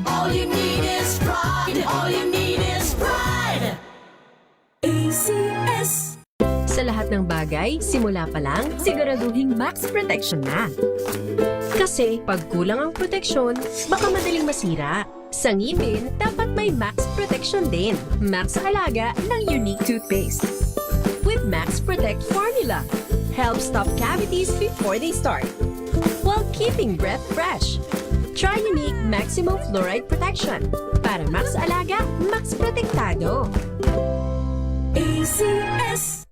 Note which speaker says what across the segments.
Speaker 1: All you need is pride. All you need is pride. ACS.
Speaker 2: Sa lahat ng bagay, simula pa lang, siguraduhing max protection na. Kasi pag kulang ang proteksyon, baka madaling masira. Sa ngipin, dapat may max protection din. Max sa alaga ng Unique Toothpaste. With Max Protect Formula, help stop cavities before they start, while keeping breath fresh. Try Unique Maximum Fluoride Protection. Para max alaga, max protektado.
Speaker 1: ACS.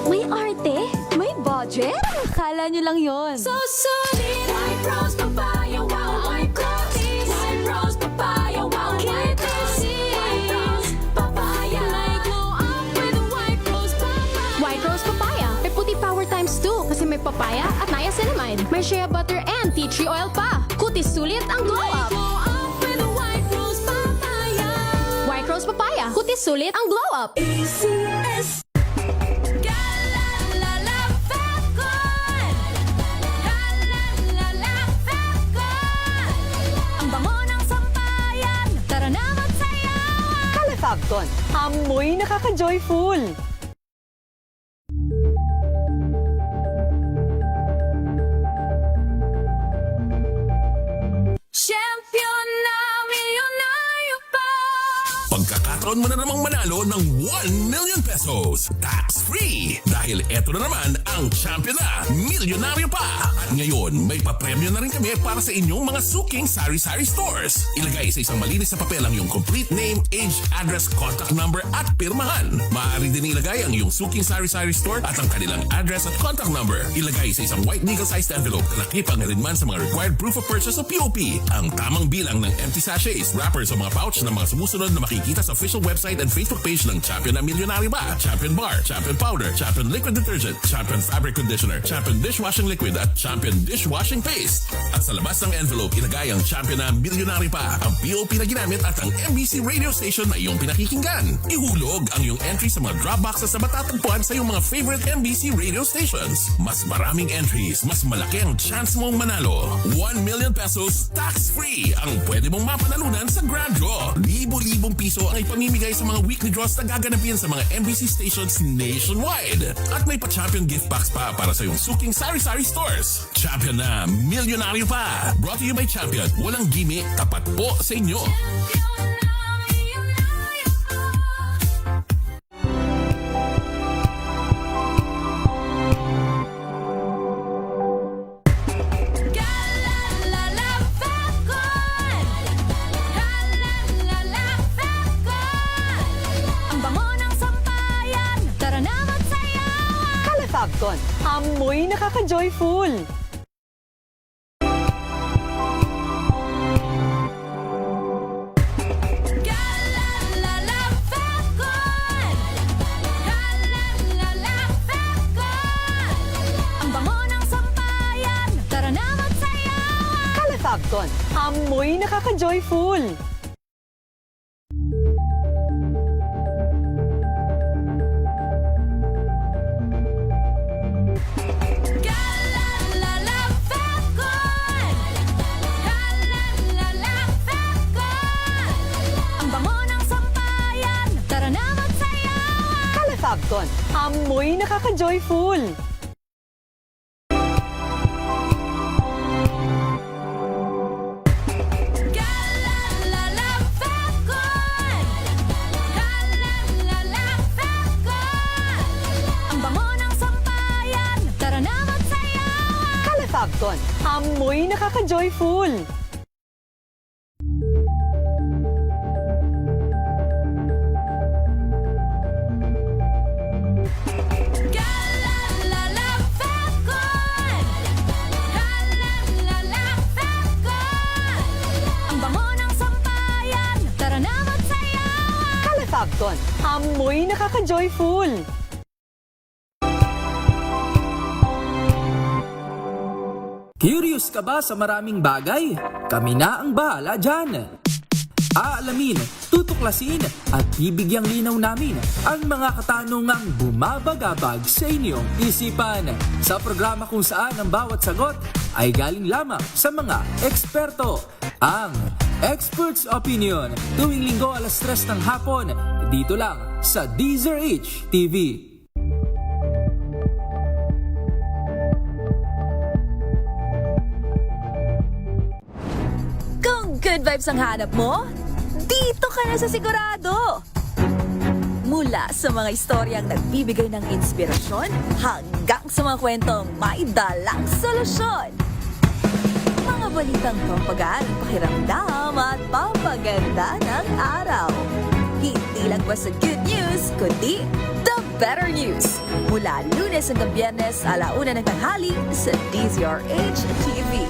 Speaker 3: May arte? May budget? Akala nyo lang yon.
Speaker 1: So solid. White rose papaya, wow, white rose. White rose papaya, wow, white rose. White rose papaya. May glow up with white rose papaya.
Speaker 3: White Rose Papaya. May puti power times 2 kasi may papaya at niacinamide. May shea butter and tea tree oil pa. Kutis sulit ang glow
Speaker 1: May
Speaker 3: up.
Speaker 1: glow up with white rose papaya.
Speaker 3: White Rose Papaya. Kutis sulit ang glow up.
Speaker 1: ACS.
Speaker 3: Ang bango ng sampayan. Tara na magsayawan.
Speaker 4: Calefabcon, amoy nakaka-joyful.
Speaker 1: Champion na milyonaryo pa.
Speaker 5: Pagkakataon mo na namang manalo ng 1 million pesos tax-free. Dahil eto na naman ang champion na milyonaryo pa. At ngayon, may papremyo na rin kami para sa inyong mga suking sari-sari stores. Ilagay sa isang malinis na papel ang iyong complete name, age, address, contact number at pirmahan. Maaari din ilagay ang iyong suking sari-sari store at ang kanilang address at contact number. Ilagay sa isang white legal-sized envelope na nakipang rinman sa mga required proof of purchase o POP. Ang tamang bilang ng empty sachets, wrappers o mga pouch ng mga sumusunod na makikita sa official website and Facebook page ng Champion na Milyonaryo Ba, Champion Bar, Champion Powder, Champion Liquid Detergent, Champion Fabric Conditioner, Champion Dishwashing Liquid at Champion Dishwashing Paste. At sa labas ng envelope, ilagay ang Champion na Milyonaryo Pa, ang POP na ginamit at ang MBC radio station na iyong pinakikinggan. Ihulog ang iyong entry sa mga drop boxes na matatagpuan sa iyong mga favorite MBC radio stations. Mas maraming entries, mas malaki ang chance mong manalo. 1 million pesos tax-free ang pwede mong mapanalunan sa Grand Draw. Libo-libong piso ang ipamimigay sa mga weekly draws na gaganapin sa mga MBC stations nationwide. At may pa-champion gift box pa para sa iyong suking sari-sari stores. Champion na milyonaryo pa. Brought to you by Champion. Walang gimmick, tapat po sa inyo.
Speaker 3: Ang bango ng sampayan. Tara na magsayawan.
Speaker 4: Calefabcon, amoy nakaka-joyful.
Speaker 3: Ang bango ng sampayan. Tara na magsayawan.
Speaker 4: Calefabcon, amoy nakaka-joyful.
Speaker 3: Ang bango ng sampayan. Tara na magsayawan.
Speaker 4: Calefabcon, amoy nakaka-joyful.
Speaker 3: Ang bango ng sampayan. Tara na magsayawan.
Speaker 4: Calefabcon, amoy nakaka-joyful.
Speaker 3: Ang bango ng sampayan. Tara na magsayawan.
Speaker 4: Calefabcon, amoy nakaka-joyful.
Speaker 6: Curious ka ba sa maraming bagay? Kami na ang bahala dyan. Aalamin, tutuklasin at bibigyang linaw namin ang mga katanungang bumabagabag sa inyong isipan. Sa programa kung saan ang bawat sagot ay galing lamang sa mga eksperto. Ang Expert's Opinion, tuwing linggo 3:00 ng hapon, dito lang sa DZRH TV.
Speaker 7: Kung good vibes ang hanap mo, dito ka na sa Sigurado! Mula sa mga istoryang nagbibigay ng inspirasyon hanggang sa mga kwentong may dalang solusyon. Mga balitang pampagaan ng pakiramdam at pampaganda ng araw. Hindi lang basta good news, kundi the better news. Mula Lunes hanggang Biyernes, 1:00 ng tanghali sa DZRH TV.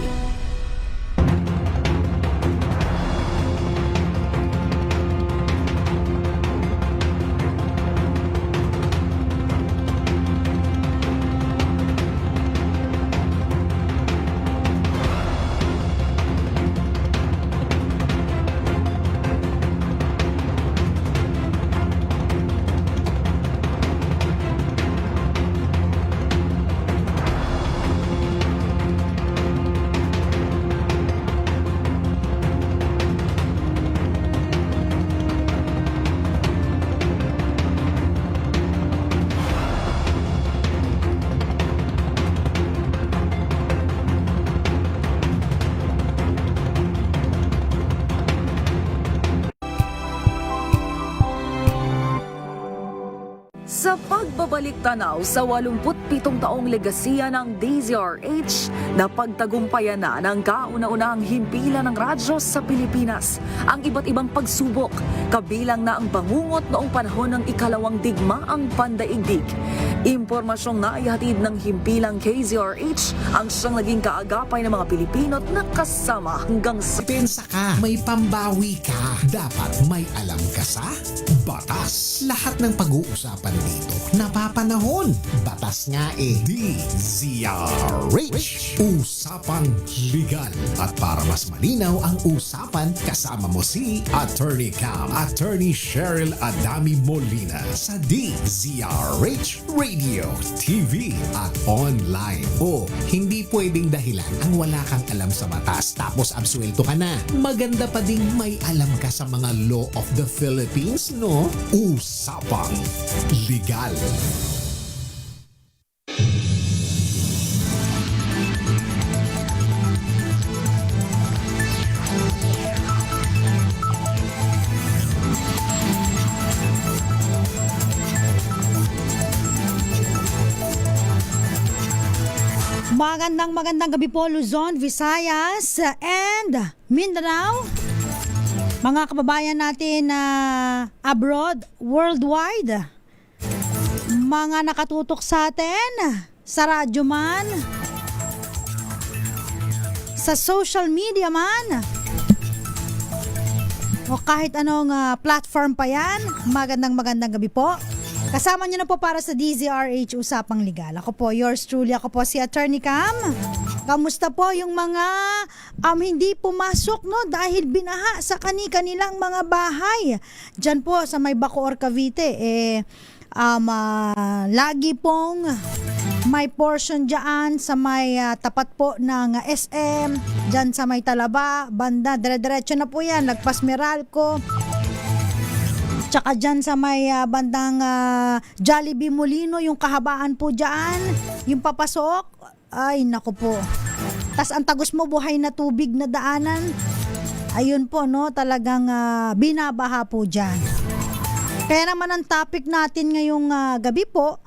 Speaker 7: Sa pagbabalik tanaw sa 87 taong legasiya ng DZRH, napagtagumpayan na ng kauna-unahang himpilan ng radyo sa Pilipinas ang iba't ibang pagsubok, kabilang na ang bangungot noong panahon ng ikalawang digmaang pandaigdig. Impormasyong naihatid ng himpilang KZRH ang siyang naging kaagapay ng mga Pilipino at nakasama hanggang sa
Speaker 8: Pensa ka, may pambawi ka. Dapat may alam ka sa batas. Lahat ng pag-uusapan dito, napapanahon. Batas nga eh. DZRH. Usapang legal. At para mas malinaw ang usapan, kasama mo si Attorney Cam, Attorney Cheryl Adami Molina sa DZRH Radio, TV at online. O, hindi pwedeng dahilan ang wala kang alam sa batas tapos absuelto ka na. Maganda pa ding may alam ka sa mga law of the Philippines, no? Usapang legal.
Speaker 9: Magandang gabi po Luzon, Visayas and Mindanao. Mga kababayan natin na abroad, worldwide. Mga nakatutok sa atin sa radyo man, sa social media man, o kahit anong platform pa yan. Magandang gabi po. Kasama niyo na po para sa DZRH Usapang Legal. Ako po, yours truly. Ako po si Attorney Cam. Kamusta po yung mga hindi pumasok no dahil binaha sa kanilang mga bahay? Diyan po sa may Bacoor, Cavite. Lagi pong may portion dyan sa may tapat po ng SM. Diyan sa may Talaba, banda. Dire-diretso na po yan. Lagpas Meralco. Tsaka dyan sa may bandang Jollibee Molino, yung kahabaan po dyan, yung papasok, ay naku po. Tas ang tagos mo, buhay na tubig na daanan, ayun po no, talagang binabaha po dyan. Kaya naman ang topic natin ngayong gabi po,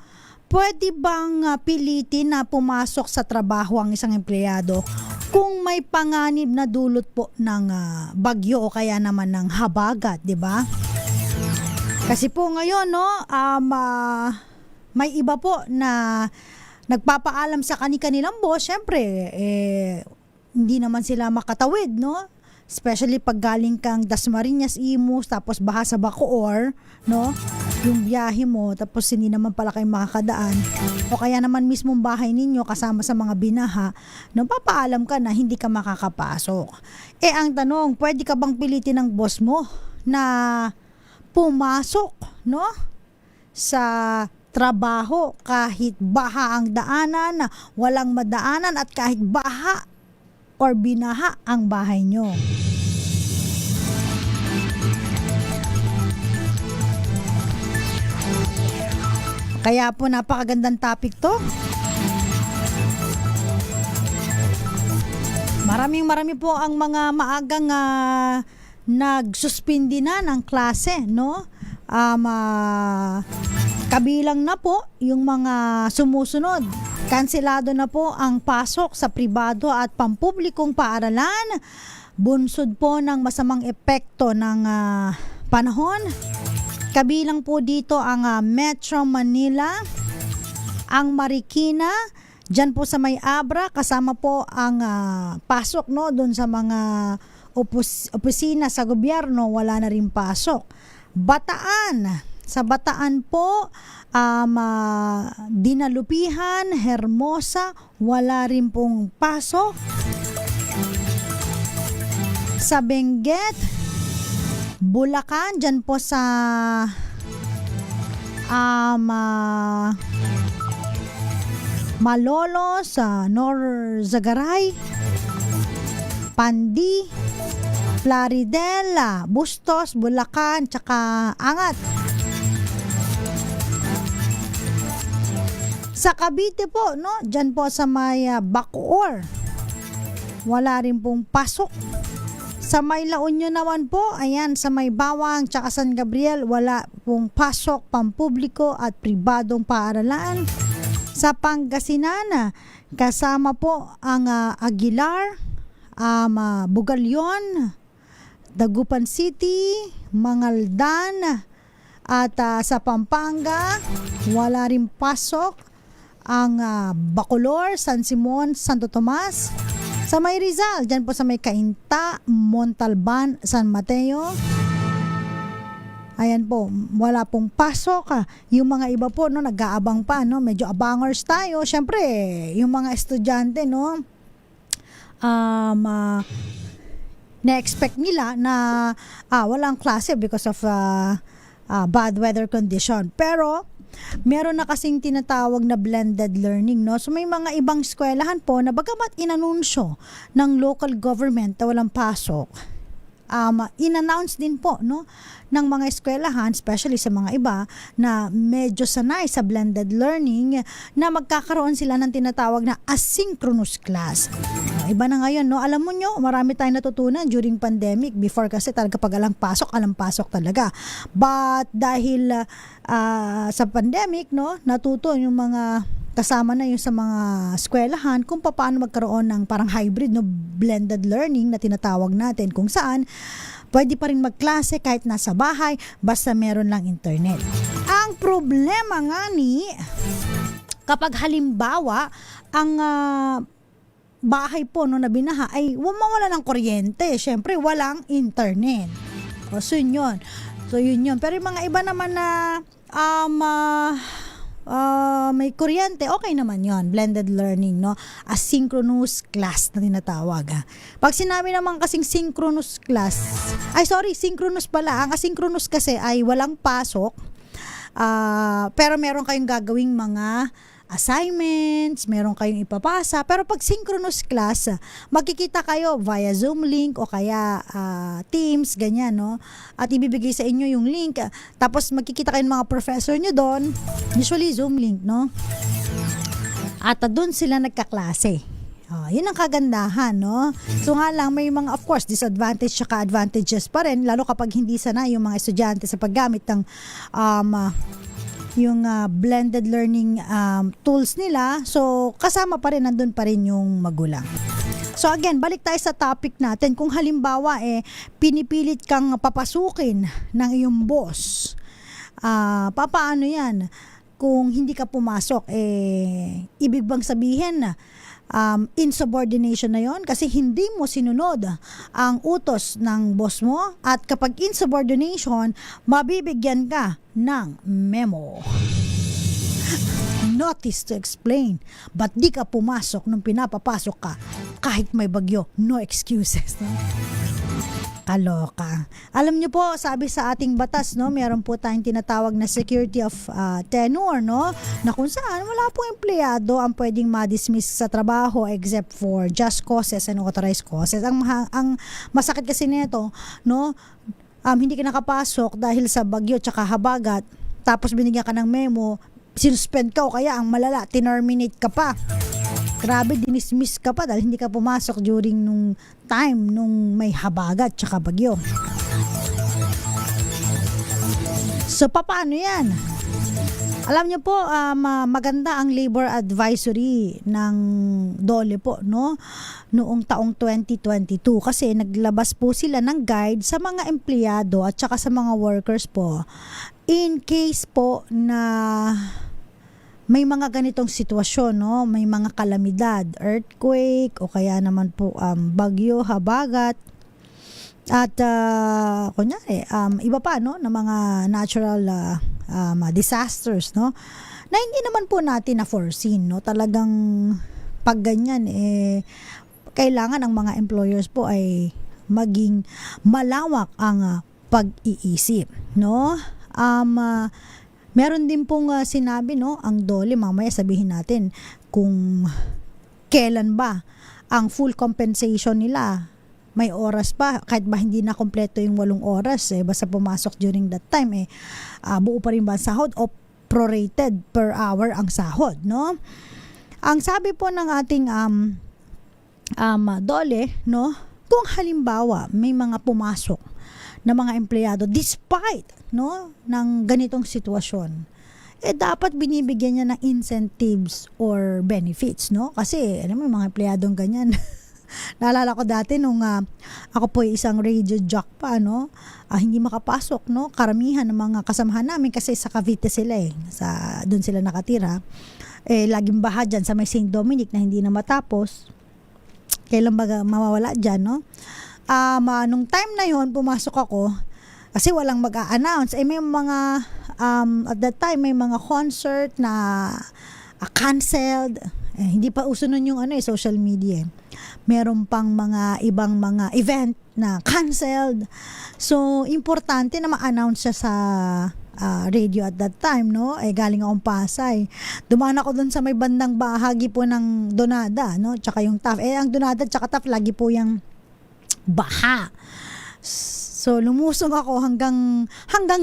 Speaker 9: pwede bang pilitin na pumasok sa trabaho ang isang empleyado kung may panganib na dulot po ng bagyo o kaya naman ng habagat, di ba? Kasi po ngayon, no, may iba po na nagpapaalam sa kanilang boss. Siyempre, hindi naman sila makatawid, no? Especially pag galing kang Dasmariñas, Imus, tapos baha sa Bacoor, no? Yung biyahe mo, tapos hindi naman pala kayo makakadaan. O kaya naman mismong bahay ninyo kasama sa mga binaha, no, papaalam ka na hindi ka makakapasok. Ang tanong, pwede ka bang pilitin ng boss mo na pumasok, no, sa trabaho kahit baha ang daanan, walang madaanan at kahit baha or binaha ang bahay nyo. Kaya po napakagandang topic to. Marami po ang mga maagang nagsuspindi na ng klase, no? Kabilang na po yung mga sumusunod. Kanselado na po ang pasok sa pribado at pampublikong paaralan. Bunsod po ng masamang epekto ng panahon. Kabilang po dito ang Metro Manila, ang Marikina, dyan po sa may Abra, kasama po ang pasok, no, doon sa mga opisina sa gobyerno, wala na rin pasok. Bataan, sa Bataan po, Dinalupihan, Hermosa, wala rin pong pasok. Sa Benguet, Bulacan, dyan po sa Malolos, sa Norzagaray, Pandi, Plaridel, Bustos, Bulacan, tsaka Angat. Sa Cavite po, no, dyan po sa may Bacoor, wala rin pong pasok. Sa may La Union naman po, ayan, sa may Bawang tsaka San Gabriel, wala pong pasok pampubliko at pribadong paaralan. Sa Pangasinan, kasama po ang Aguilar, Bugalyon, Dagupan City, Mangaldan, at sa Pampanga, wala rin pasok ang Bacolor, San Simon, Santo Tomas. Sa may Rizal, dyan po sa may Cainta, Montalban, San Mateo. Ayan po, wala pong pasok. Yung mga iba po, no, nag-aabang pa, no, medyo abangers tayo. Siyempre, yung mga estudyante, no, na-expect nila na walang klase because of bad weather condition. Pero meron na kasing tinatawag na blended learning, no? So may mga ibang eskwelahan po na bagamat inanunsyo ng local government na walang pasok, in-announce din po, no, ng mga eskwelahan, especially sa mga iba na medyo sanay sa blended learning, na magkakaroon sila ng tinatawag na asynchronous class. Iba na ngayon, no? Alam mo nyo, marami tayong natutunan during pandemic. Before kasi talaga pag alang pasok talaga. But dahil sa pandemic, no, natuto yung mga kasama na yung sa mga eskwelahan kung paano magkaroon ng parang hybrid, no, blended learning na tinatawag natin, kung saan pwede pa rin magklase kahit nasa bahay basta meron lang internet. Ang problema nga kapag halimbawa ang bahay po, no, na binaha ay mawala ng kuryente, syempre walang internet. So yun yun. Pero yung mga iba naman na may kuryente, okay naman yon, blended learning, no, asynchronous class na tinatawag. Pag sinabi naman kasing synchronous class, synchronous pala. Ang asynchronous kasi ay walang pasok, pero meron kayong gagawing mga assignments, meron kayong ipapasa. Pero pag synchronous class, magkikita kayo via Zoom link o kaya Teams, ganyan, no? At ibibigay sa inyo yung link. Tapos magkikita kayo ng mga professor nyo doon, usually Zoom link, no? At doon sila nagkaklase. Yun ang kagandahan, no? So nga lang, may mga, of course, disadvantage at advantages pa rin, lalo kapag hindi sanay yung mga estudyante sa paggamit ng yung blended learning tools nila. So kasama pa rin, nandun pa rin yung magulang. So again, balik tayo sa topic natin. Kung halimbawa pinipilit kang papasukin ng iyong boss, papaano yan? Kung hindi ka pumasok, ibig bang sabihin na insubordination na yon, kasi hindi mo sinunod ang utos ng boss mo? At kapag insubordination, mabibigyan ka ng memo, notice to explain. Ba't di ka pumasok nung pinapapasok ka kahit may bagyo? No excuses, no? Nakakaloka. Alam niyo po, sabi sa ating batas, no, meron po tayong tinatawag na security of tenure, no, na kung saan wala po empleyado ang pwedeng ma-dismiss sa trabaho except for just causes and authorized causes. Ang masakit kasi nito, no, hindi ka nakapasok dahil sa bagyo tsaka habagat, tapos binigyan ka ng memo, sinuspend ka o kaya ang malala, terminate ka pa. Grabe, dinismiss ka pa dahil hindi ka pumasok during nung time nung may habagat tsaka bagyo. So, paano yan? Alam niyo po, maganda ang labor advisory ng DOLE po, no? Noong taong 2022 kasi naglabas po sila ng guide sa mga empleyado at saka sa mga workers po in case po na may mga ganitong sitwasyon, no? May mga kalamidad, earthquake o kaya naman po bagyo, habagat at kunyari iba pa, no, na mga natural disasters, no, na hindi naman po natin na foreseen, no. Talagang pag ganyan kailangan ang mga employers po ay maging malawak ang pag-iisip, no. Meron din pong sinabi, no, ang DOLE, mamaya sabihin natin kung kailan ba ang full compensation nila. May oras pa, kahit ba hindi na kompleto yung 8 oras, basta pumasok during that time, buo pa rin ba ang sahod o prorated per hour ang sahod, no? Ang sabi po ng ating DOLE, no, kung halimbawa may mga pumasok na mga empleyado despite, no, ng ganitong sitwasyon, dapat binibigyan niya ng incentives or benefits, no? Kasi alam mo, mga empleyadong ganyan. Naalala ko dati nung ako po isang radio jock pa, no, hindi makapasok, no, karamihan ng mga kasamahan namin kasi sa Cavite sila doon sila nakatira, laging baha dyan sa may St. Dominic na hindi na matapos. Kailan ba mawawala dyan, no? Nung time na yon pumasok ako kasi walang mag-a-announce, may mga at that time may mga concert na canceled, hindi pa uso nun yung social media, meron pang mga ibang mga event na canceled, so importante na ma-announce siya sa radio at that time, no. Galing akong Pasay, dumaan ako dun sa may bandang bahagi po ng Donada, no, tsaka yung TAF, ang Donada tsaka TAF lagi po yung baha. So lumusong ako hanggang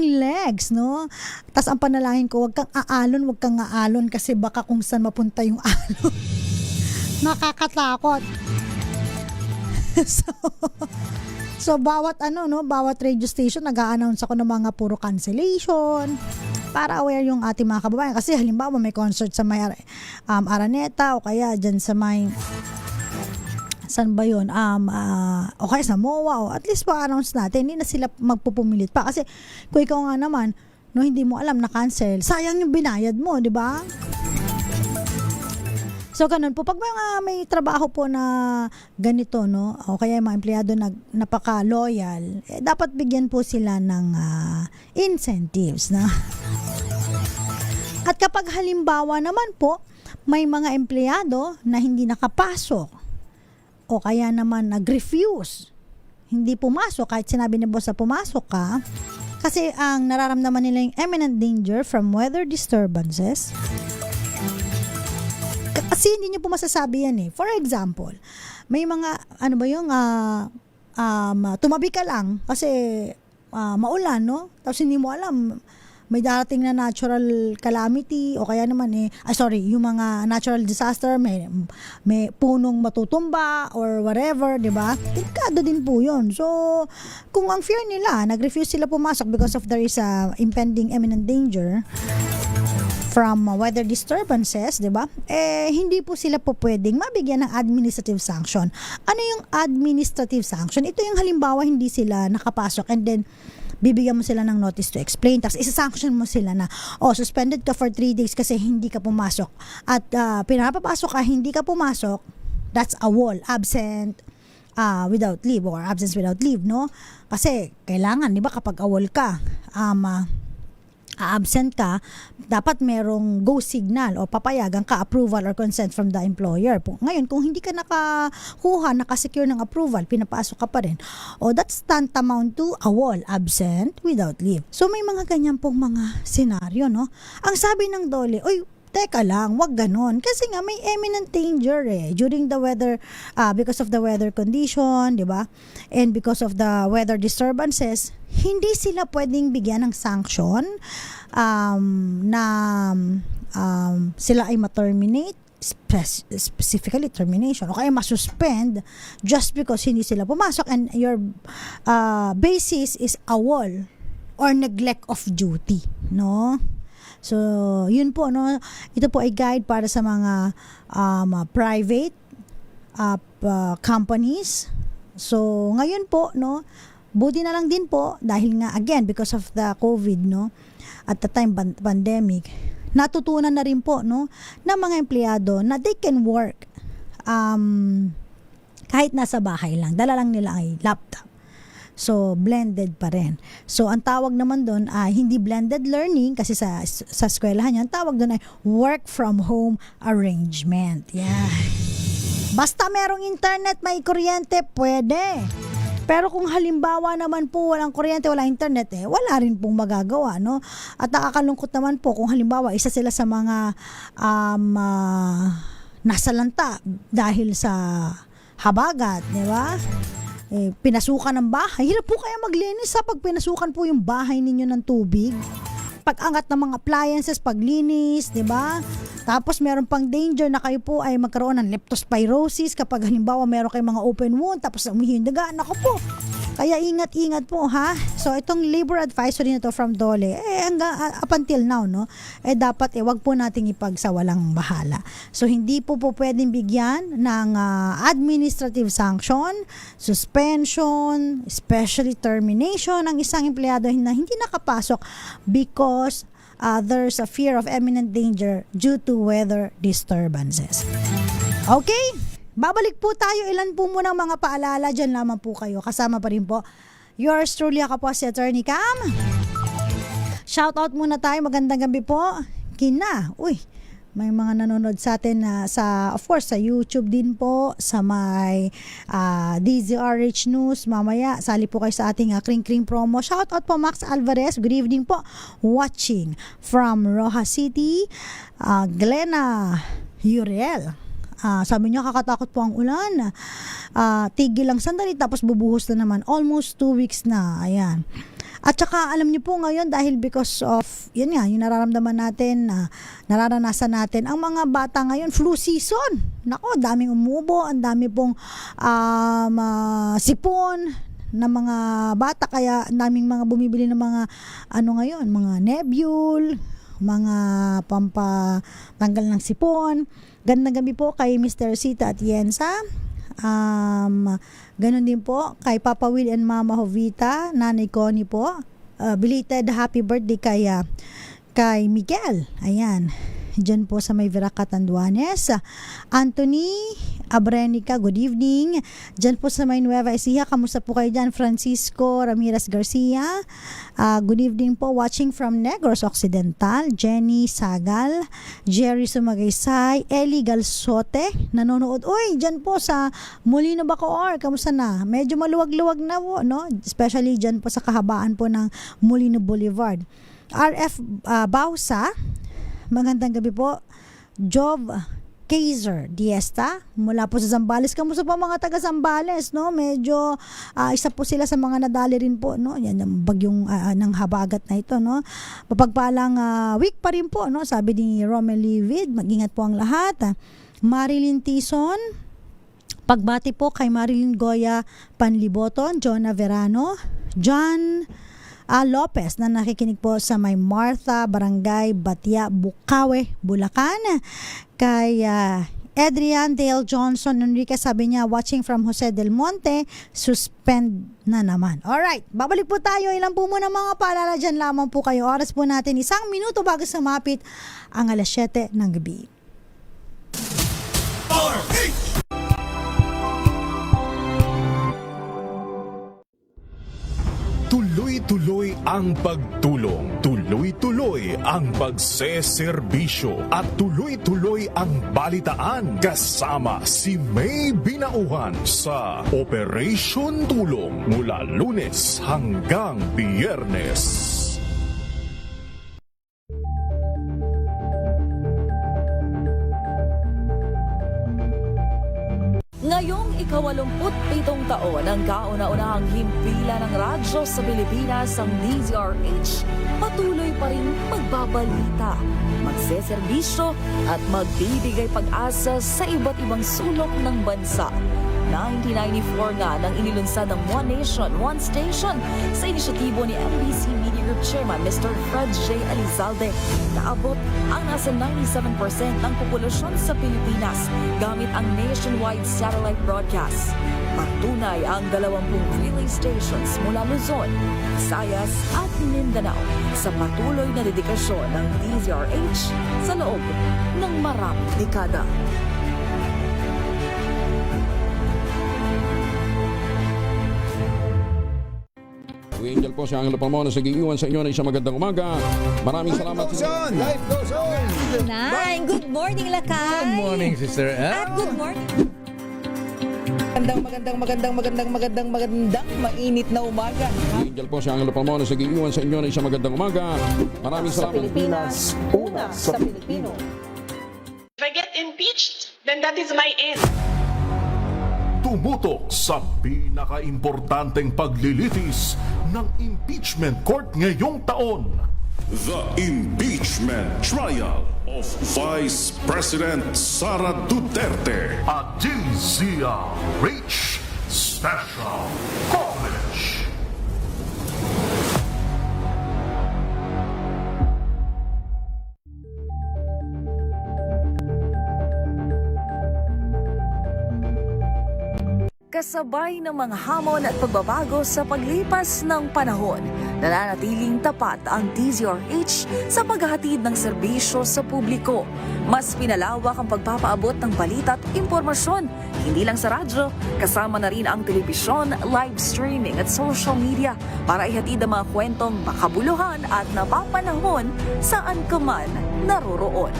Speaker 9: legs, no. Tas ang panalangin ko, wag kang aalon kasi baka kung saan mapunta yung alon. Nakakatakot. So bawat bawat radio station nag-a-announce ako ng mga puro cancellation para aware yung ating mga kababayan, kasi halimbawa may concert sa may Araneta o kaya dyan sa may saan ba yun? O kaya sa MOA, o at least pa-announce natin, hindi na sila magpupumilit pa. Kasi kung ikaw nga naman, no, hindi mo alam na cancel, sayang yung binayad mo, di ba? So, ganun po. Pag may trabaho po na ganito, no, o kaya yung mga empleyado na napaka-loyal, dapat bigyan po sila ng incentives, na. At kapag halimbawa naman po, may mga empleyado na hindi nakapasok, o kaya naman nag-refuse, hindi pumasok kahit sinabi ni boss na pumasok ka, kasi ang nararamdaman nila yung imminent danger from weather disturbances. Kasi hindi nyo po masasabi yan. For example, may mga tumabi ka lang kasi maulan, no, tapos hindi mo alam may darating na natural calamity o kaya naman yung mga natural disaster, may punong matutumba or whatever, di ba? Delikado din po yun. So, kung ang fear nila, nag-refuse sila pumasok because of there is a impending imminent danger from weather disturbances, di ba? Hindi po sila po pwedeng mabigyan ng administrative sanction. Ano yung administrative sanction? Ito yung halimbawa hindi sila nakapasok and then bibigyan mo sila ng notice to explain, tapos isa-sanction mo sila na suspended ka for 3 days kasi hindi ka pumasok, at pinapapasok ka, hindi ka pumasok, that's a wall, absent without leave or absence without leave, no? Kasi kailangan, di ba, kapag awol ka, absent ka, dapat merong go signal o papayagan ka, approval or consent from the employer. Ngayon, kung hindi ka nakakuha, nakasecure ng approval, pinapasok ka pa rin, that's tantamount to a wall, absent without leave. So, may mga ganyan pong mga senaryo, no? Ang sabi ng DOLE, teka lang, wag ganon. Kasi nga may imminent danger during the weather, because of the weather condition, di ba? And because of the weather disturbances, hindi sila pwedeng bigyan ng sanction na sila ay ma-terminate, specifically termination, o kaya ma-suspend just because hindi sila pumasok and your basis is a wall or neglect of duty, no? So, yun po, no? Ito po ay guide para sa mga private companies. So, ngayon po, no? Buti na lang din po dahil nga again because of the COVID, no? At the time pandemic, natutunan na rin po, no, ng mga empleyado na they can work kahit nasa bahay lang. Dala lang nila ay laptop. So, blended pa rin. So, ang tawag naman doon ay hindi blended learning kasi sa eskwelahan yan, tawag doon ay work from home arrangement. Yeah. Basta merong internet, may kuryente, pwede. Pero kung halimbawa naman po walang kuryente, walang internet, wala rin pong magagawa, no? At nakakalungkot naman po kung halimbawa isa sila sa mga nasalanta dahil sa habagat, di ba? Pinasukan ng bahay. Hirap po kaya maglinis pag pinasukan po yung bahay ninyo ng tubig. Pag-angat ng mga appliances, paglinis, di ba? Tapos meron pang danger na kayo po ay magkaroon ng leptospirosis kapag halimbawa meron kayong mga open wound tapos umihi yung daga. Naku po. Kaya ingat-ingat po, ha? So, itong labor advisory na to from DOLE, hanggang up until now, no? Dapat, wag po nating ipagsawalang bahala. So, hindi po pwedeng bigyan ng administrative sanction, suspension, especially termination ng isang empleyado na hindi nakapasok because there's a fear of imminent danger due to weather disturbances. Okay? Babalik po tayo. Ilan po muna mga paalala. Dyan lamang po kayo. Kasama pa rin po yours truly, ako po si Attorney Cam. Shoutout muna tayo. Magandang gabi po. Kina. May mga nanonood sa atin of course sa YouTube din po, sa may DZRH News. Mamaya sali po kayo sa ating Kring Kring promo. Shoutout po Max Alvarez. Good evening po. Watching from Rojas City. Glenna Uriel. Sabi niya kakatakot po ang ulan. Tigil lang sandali tapos bubuhos na naman. Almost 2 weeks na. Ayan. At saka alam niyo po ngayon dahil because of yun nga, yung nararamdaman natin, nararanasan natin ang mga bata ngayon, flu season. Nako, daming umubo, ang dami pong sipon na mga bata, kaya ang daming mga bumibili ng mga ngayon, mga Nebule, mga pampatanggal ng sipon. Gandang gabi po kay Mr. Sita at Yensa. Ganon din po kay Papa Will and Mama Jovita, Nanay Connie po. Belated happy birthday kay Miguel. Ayan. Diyan po sa may Veracat Anduanes. Anthony Abrenica, good evening. Diyan po sa may Nueva Ecija, kamusta po kayo dyan? Francisco Ramirez Garcia, good evening po. Watching from Negros Occidental. Jenny Sagal, Jerry Sumagaysay, Eli Galsote, nanonood. Diyan po sa Molino Bacoor, kamusta na? Medyo maluwag-luwag na po, no? Especially diyan po sa kahabaan po ng Molino Boulevard. RF Bausa, magandang gabi po. Jov Kaiser Diesta mula po sa Zambales. Kamusta po mga taga Zambales, no? Medyo isa po sila sa mga nadali rin po, no? Yan ang bagyong ng habagat na ito, no? Mapagpalang week pa rin po, no? Sabi ni Romel Livid, mag-ingat po ang lahat. Marilyn Tison, pagbati po kay Marilyn Goya Panliboton, Jonah Verano, John Lopez na nakikinig po sa may Martha, Barangay Batia, Bukawe, Bulacan. Kay Adrian Dale Johnson Enriquez, sabi niya watching from Jose del Monte, suspend na naman. Alright, babalik po tayo. Ilan po muna mga paalala, dyan lamang po kayo. Oras po natin 1 minuto bago sumapit ang 7:00 ng gabi.
Speaker 8: Tuloy-tuloy ang pagtulong, tuloy-tuloy ang pagseserbisyo at tuloy-tuloy ang balitaan kasama si May Binauhan sa Operation Tulong mula Lunes hanggang Biyernes.
Speaker 7: Ngayong ika-87 taon ang kauna-unahang himpilan ng radyo sa Pilipinas ang DZRH, patuloy pa rin magbabalita, magseserbisyo at magbibigay pag-asa sa iba't ibang sulok ng bansa. 1994 nga nang inilunsad ng One Nation, One Station sa inisyatibo ni MBC Media Group Chairman Mr. Fred J. Elizalde. Naabot ang nasa 97% ng populasyon sa Pilipinas gamit ang nationwide satellite broadcast. Patunay ang 20 relay stations mula Luzon, Visayas at Mindanao sa patuloy na dedikasyon ng DZRH sa loob ng maraming dekada.
Speaker 10: Angel po si Angelo Palmona sa giiwan sa inyo na isang magandang umaga. Maraming salamat.
Speaker 11: Life goes on!
Speaker 12: Nine, good morning, Lakay.
Speaker 11: Good morning, Sister Ann.
Speaker 12: At good morning.
Speaker 11: Magandang mainit na umaga.
Speaker 10: Angel po si Angelo Palmona sa giiwan sa inyo na isang magandang umaga. Maraming salamat.
Speaker 11: Pilipinas, una sa Pilipino.
Speaker 13: If I get impeached, then that is my end.
Speaker 8: Tumutok sa pinaka-importanteng paglilitis ng impeachment court ngayong taon. The Impeachment Trial of Vice President Sara Duterte at DZRH Special Coverage.
Speaker 7: Kasabay ng mga hamon at pagbabago sa paglipas ng panahon, nananatiling tapat ang DZRH sa paghahatid ng serbisyo sa publiko. Mas pinalawak ang pagpapaabot ng balita at impormasyon, hindi lang sa radyo, kasama na rin ang telebisyon, live streaming at social media para ihatid ang mga kwentong makabuluhan at napapanahon saan ka man naroroon.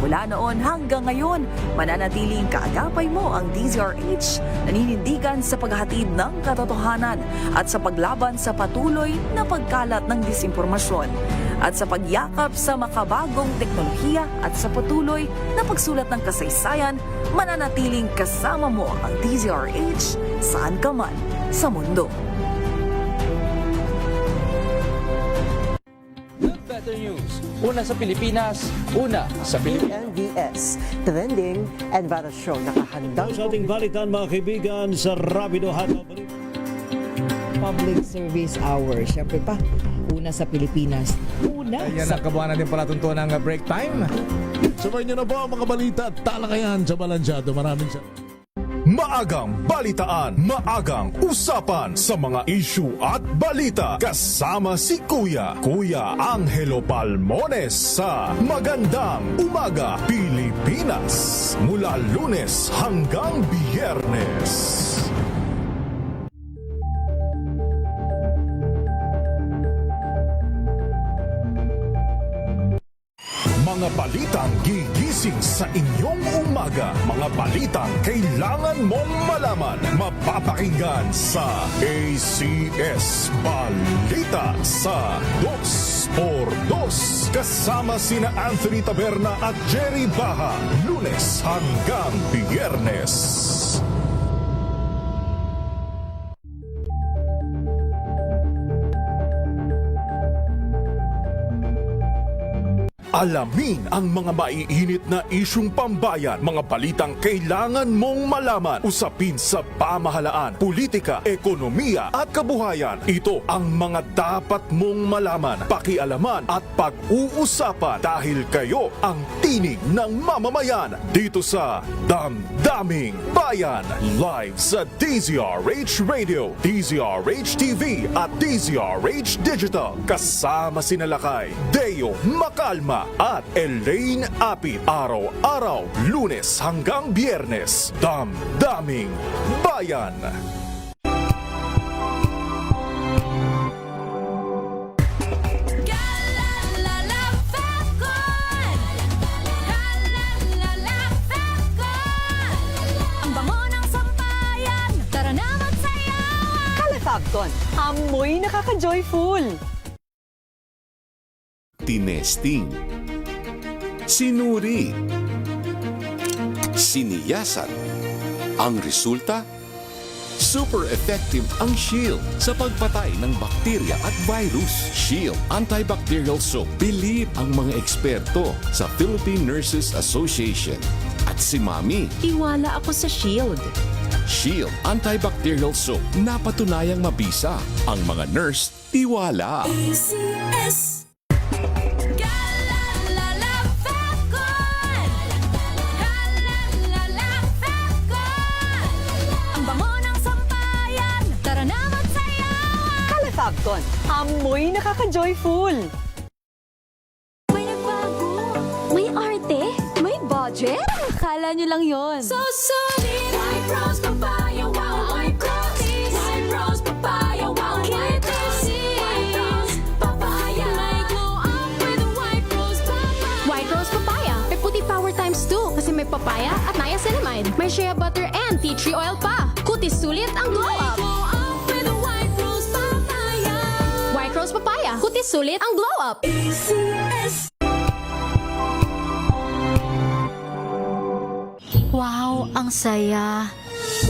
Speaker 7: Mula noon hanggang ngayon, mananatiling kaagapay mo ang DZRH, naninindigan sa paghahatid ng katotohanan at sa paglaban sa patuloy na pagkalat ng disinformasyon at sa pagyakap sa makabagong teknolohiya at sa patuloy na pagsulat ng kasaysayan, mananatiling kasama mo ang DZRH saan ka man sa mundo.
Speaker 6: Better News. Una sa Pilipinas, una sa Pilipinas.
Speaker 11: NBS, Trending and Bara Show. Nakahandang
Speaker 14: sa ating balitan mga kaibigan sa Rapido Hanaw.
Speaker 11: Public Service Hour. Siyempre pa, una sa Pilipinas. Una
Speaker 14: Ayan ang kabuhanan din pala tuntunan ng break time. Sabay niyo na po ang mga balita at talakayan sa Balansyado. Maraming salamat.
Speaker 8: Maagang balitaan, maagang usapan sa mga issue at balita kasama si Kuya Angelo Palmones sa Magandang Umaga Pilipinas mula Lunes hanggang Biyernes. Mga balitang gigising sa inyong umaga. Mga balitang kailangan mong malaman. Mapapakinggan sa ACS Balita sa 2x2. Kasama sina Anthony Taberna at Jerry Baha. Lunes hanggang Biyernes. Alamin ang mga maiinit na isyung pambayan, mga balitang kailangan mong malaman, usapin sa pamahalaan, politika, ekonomiya at kabuhayan. Ito ang mga dapat mong malaman, pakialaman at pag-uusapan dahil kayo ang tinig ng mamamayan dito sa Damdaming Bayan. Live sa DZRH Radio, DZRH TV at DZRH Digital. Kasama sina Lakay, Deo Macalma at Elaine Apit. Araw-araw, Lunes hanggang Biyernes. Damdaming Bayan.
Speaker 4: Amoy nakaka-joyful.
Speaker 15: Tinesting, sinuri, siniyasan. Ang resulta? Super effective ang Shield sa pagpatay ng bakterya at virus. Shield Antibacterial Soap. Believe ang mga eksperto sa Philippine Nurses Association. At si Mami.
Speaker 2: Tiwala ako sa Shield.
Speaker 15: Shield Antibacterial Soap. Napatunayang mabisa. Ang mga nurse, tiwala.
Speaker 1: ACS. Galalala Fapcon. Galalala Fapcon. Ang bango ng sampayan. Tara na magsayawan.
Speaker 4: Kalafabcon, amoy nakaka-joyful.
Speaker 3: May nagbago. May arte. May budget. Akala nyo lang yon.
Speaker 1: So solid. White rose papaya, wow, white rose. White rose papaya, wow, white rose. White rose papaya. May glow up with white rose papaya.
Speaker 3: White rose papaya. May puti power times 2 kasi may papaya at niacinamide. May shea butter and tea tree oil pa. Kutis sulit ang glow up.
Speaker 1: Glow up with white rose papaya.
Speaker 3: White rose papaya. Kutis sulit ang glow up.
Speaker 1: ACS.
Speaker 7: Wow, ang saya.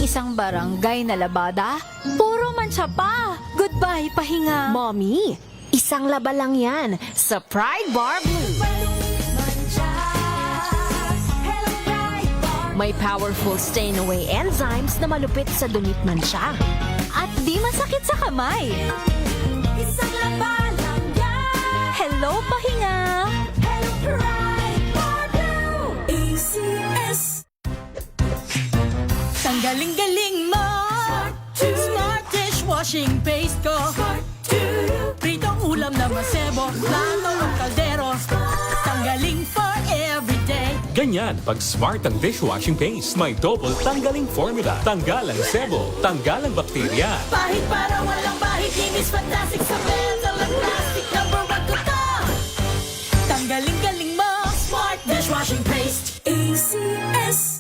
Speaker 7: Isang barangay na labada, puro mancha pa. Goodbye, pahinga.
Speaker 2: Mommy, isang laba lang yan sa Pride Bar Blue. May powerful stain-away enzymes na malupit sa dunit mansya.
Speaker 7: At di masakit sa kamay.
Speaker 1: Isang laba lang yan.
Speaker 7: Hello, pahinga.
Speaker 1: Hello, Pride Bar Blue. ACS.
Speaker 12: Tanggaling-galing mo. Smart dishwashing paste ko. Pritong ulam na masebo. Plato ng kaldero. Tanggaling for everyday.
Speaker 16: Ganyan pag smart ang dishwashing paste. May double tanggaling formula. Tanggal ang sebo. Tanggal ang bakterya.
Speaker 12: Pahit para walang bahid. Linis fantastic sa metal at plastic. Number 1 ko to. Tanggaling-galing mo. Smart dishwashing paste.
Speaker 1: ACS.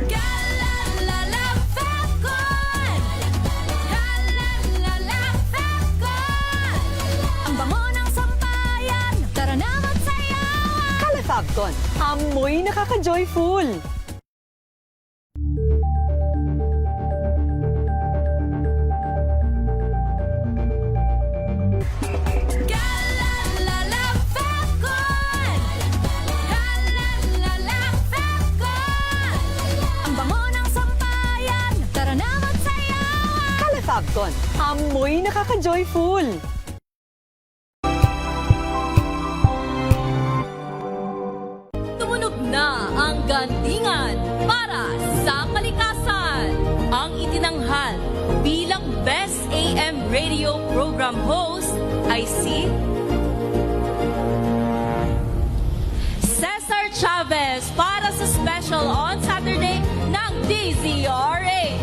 Speaker 1: Galalala Fapcon. Galalala Fapcon. Ang bango ng sampayan. Tara na magsayawan.
Speaker 4: Kalafabcon, amoy nakaka-joyful.
Speaker 1: Galalala Fapcon. Galalala Fapcon. Ang bango ng sampayan. Tara na magsayawan.
Speaker 4: Kalafabcon, amoy nakaka-joyful.
Speaker 12: Tumunog na ang gandingan para sa kalikasan. Ang itinanghal bilang Best AM Radio Program Host ay si Cesar Chavez para sa special on Saturday ng DZRH.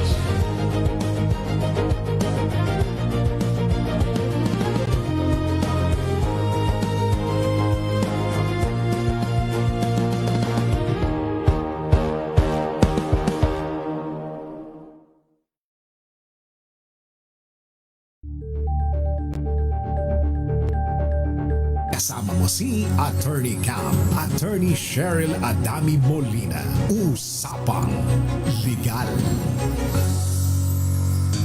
Speaker 8: Kasama mo si Attorney Cam, Attorney Cheryl Adami Molina. Usapang Legal.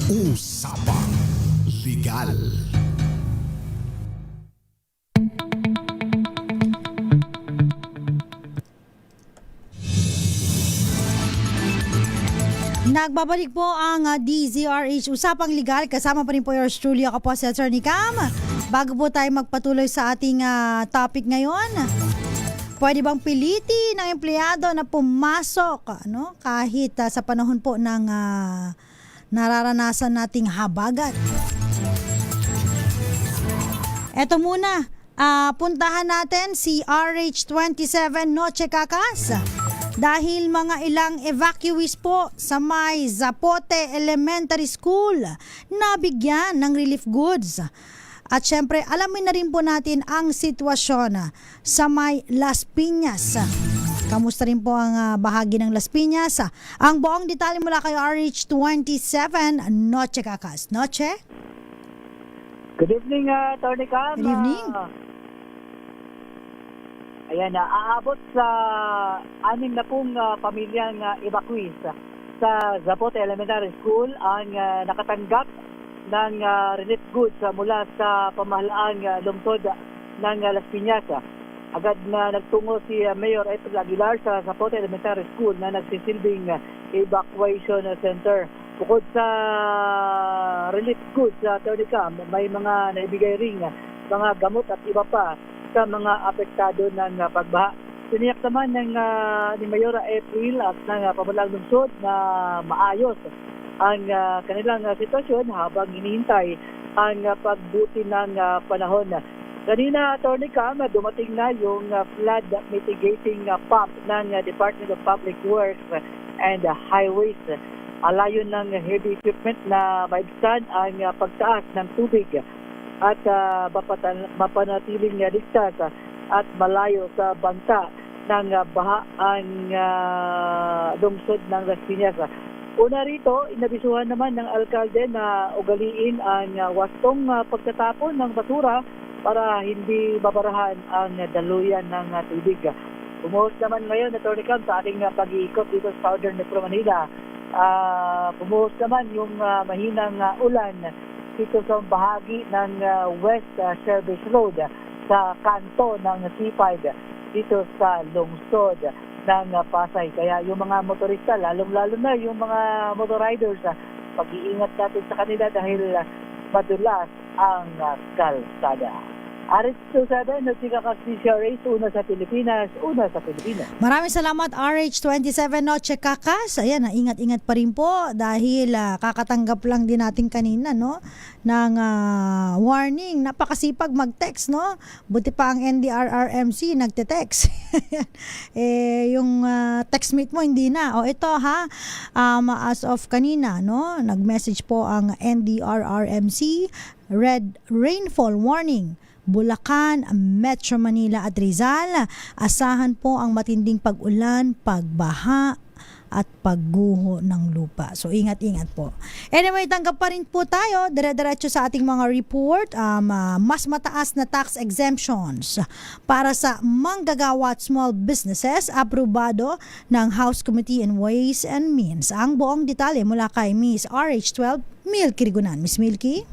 Speaker 8: Usapang Legal.
Speaker 9: Nagbabalik po ang DZRH Usapang Legal. Kasama pa rin po yours truly. Ako po si Attorney Cam. Bago po tayo magpatuloy sa ating topic ngayon, pwede bang pilitin ng empleyado na pumasok kahit sa panahon po ng nararanasan nating habagat? Eto muna, puntahan natin si RH27 Noche Cacas. Dahil mga ilang evacuees po sa may Zapote Elementary School nabigyan ng relief goods. At syempre, alamin na rin po natin ang sitwasyon sa may Las Piñas. Kamusta rin po ang bahagi ng Las Piñas? Ang buong detalye mula kay RH27, Noche Kakas. Noche?
Speaker 17: Good evening, Atty. Cam.
Speaker 9: Good evening.
Speaker 17: Ayan, aabot sa 6 na pong pamilyang evacuees sa Zapote Elementary School ang nakatanggap ng relief goods mula sa pamahalaang lungsod ng Las Piñas. Agad na nagtungo si Mayor April Aguilar sa Zapote Elementary School na nagsisilbing evacuation center. Bukod sa relief goods sa Atty. Cam, may mga naibigay ring mga gamot at iba pa sa mga apektado ng pagbaha. Siniyak naman ni Mayora April at ng pamahalang lungsod na maayos ang kanilang sitwasyon habang hinihintay ang pagbuti ng panahon. Kanina, Atty. Cam, dumating na yung flood mitigating pump ng Department of Public Works and Highways. Alayon ng heavy equipment na maibsan ang pagtaas ng tubig at mapanatiling ligtas at malayo sa banta ng baha ang lungsod ng Las Piñas. Una rito, inabisuhan naman ng alkalde na ugaliin ang wastong pagtatapon ng basura para hindi babarahan ang daluyan ng tubig. Pumuhos naman ngayon, Atty. Cam, sa ating pag-iikot dito sa Southern Metro Manila. Pumuhos naman yung mahinang ulan dito sa bahagi ng West Service Road sa kanto ng C5 dito sa lungsod ng Pasay. Kaya yung mga motorista, lalong-lalo na yung mga motorriders, pag-iingat natin sa kanila dahil madulas ang kalsada. RH27, nagsikakasisya race, una sa Pilipinas.
Speaker 9: Maraming salamat RH27 Noche Kakas. Ayan, ingat-ingat pa rin po dahil kakatanggap lang din natin kanina, no, ng warning. Napakasipag mag-text, no? Buti pa ang NDRRMC nagte-text. Yung textmate mo hindi na. O ito ha, as of kanina, no, nag-message po ang NDRRMC, red rainfall warning. Bulacan, Metro Manila at Rizal, asahan po ang matinding pag-ulan, pagbaha at pagguho ng lupa. So ingat-ingat po. Anyway, tanggap pa rin po tayo dire-diretso sa ating mga report. Mas mataas na tax exemptions para sa manggagawa at small businesses, aprobado ng House Committee on Ways and Means. Ang buong detalye mula kay Miss RH12 Milky Rigunan. Miss Milky?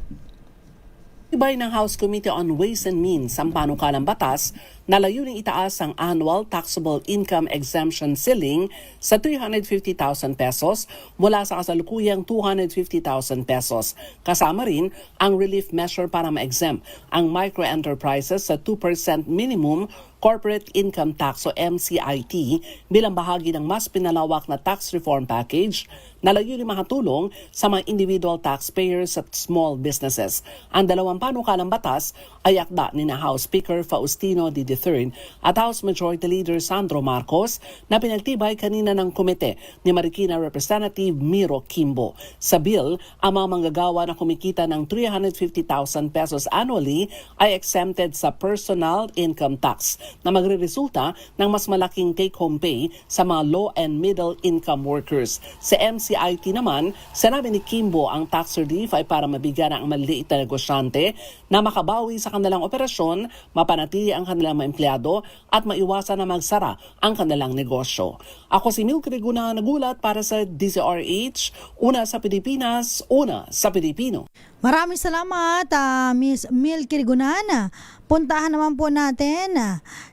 Speaker 18: Ibay ng House Committee on Ways and Means ang panukalang batas na layuning itaas ang annual taxable income exemption ceiling sa 350,000 pesos mula sa kasalukuyang 250,000 pesos. Kasama rin ang relief measure para ma-exempt ang microenterprises sa 2% minimum corporate income tax o MCIT bilang bahagi ng mas pinalawak na tax reform package na layuning makatulong sa mga individual taxpayers at small businesses. Ang dalawang panukalang batas ay akda ni na House Speaker Faustino D. III at House Majority Leader Sandro Marcos na pinagtibay kanina ng komite ni Marikina Representative Miro Kimbo. Sa bill, ang mga manggagawa na kumikita ng 350,000 pesos annually ay exempted sa personal income tax na magre-resulta ng mas malaking take-home pay sa mga low and middle income workers. Sa MCIT naman, sinabi ni Kimbo ang tax relief ay para mabigyan ang maliliit na negosyante na makabawi sa kanilang operasyon, mapanatili ang kanilang mga empleyado at maiwasan na magsara ang kanilang negosyo. Ako si Milky Rigunan, nagulat para sa DZRH, una sa Pilipinas, una sa Pilipino.
Speaker 9: Maraming salamat, Miss Milky Rigunan. Puntahan naman po natin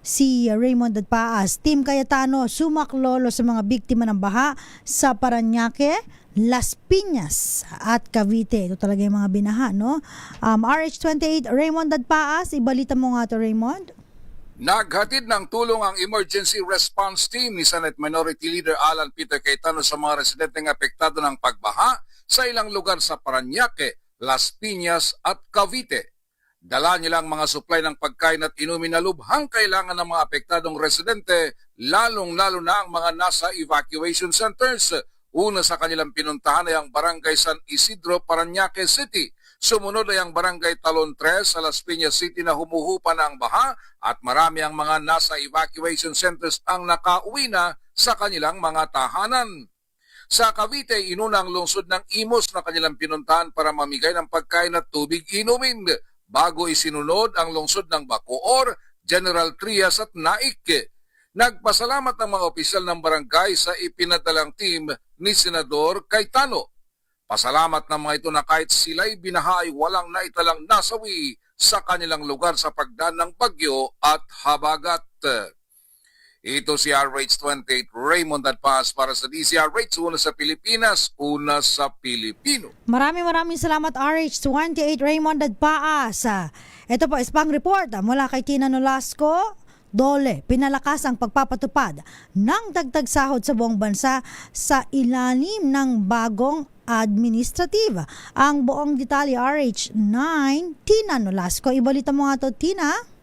Speaker 9: si Raymond Dadpaas. Team Cayetano, sumaklolo sa mga biktima ng baha sa Parañaque, Las Piñas at Cavite. Ito talaga yung mga binaha, no? RH28, Raymond Dadpaas, ibalita mo nga to, Raymond.
Speaker 19: Naghatid ng tulong ang Emergency Response Team ni Senate Minority Leader Alan Peter Cayetano sa mga residenteng apektado ng pagbaha sa ilang lugar sa Parañaque, Las Piñas at Cavite. Dala nilang mga supply ng pagkain at inumin na lubhang kailangan ng mga apektadong residente, lalong-lalo na ang mga nasa evacuation centers. Una sa kanilang pinuntahan ay ang Barangay San Isidro, Parañaque City. Sumunod ay ang Barangay Talon 3 sa Las Piñas City na humuhupa na ang baha at marami ang mga nasa evacuation centers ang nakauwi na sa kanilang mga tahanan. Sa Cavite, inunang lungsod ng Imus na kanilang pinuntahan para mamigay ng pagkain at tubig inumin bago isinunod ang lungsod ng Bacoor, General Trias at Naik. Nagpasalamat ng mga opisyal ng barangay sa ipinadalang team ni Senador Cayetano. Pasalamat ng mga ito na kahit sila'y binaha ay walang naitalang nasawi sa kanilang lugar sa pagdaan ng bagyo at habagat. Ito si RH28 Raymond Adpas para sa DZRH, una sa Pilipinas, una sa Pilipino.
Speaker 9: Maraming salamat RH28 Raymond Adpaas. Ito po, Spang Report mula kay Tina Nolasco. Dole, pinalakas ang pagpapatupad ng dagdag sahod sa buong bansa sa ilalim ng bagong administrative. Ang buong detalye RH9, Tina Nolasco. Ibalita mo nga to, Tina.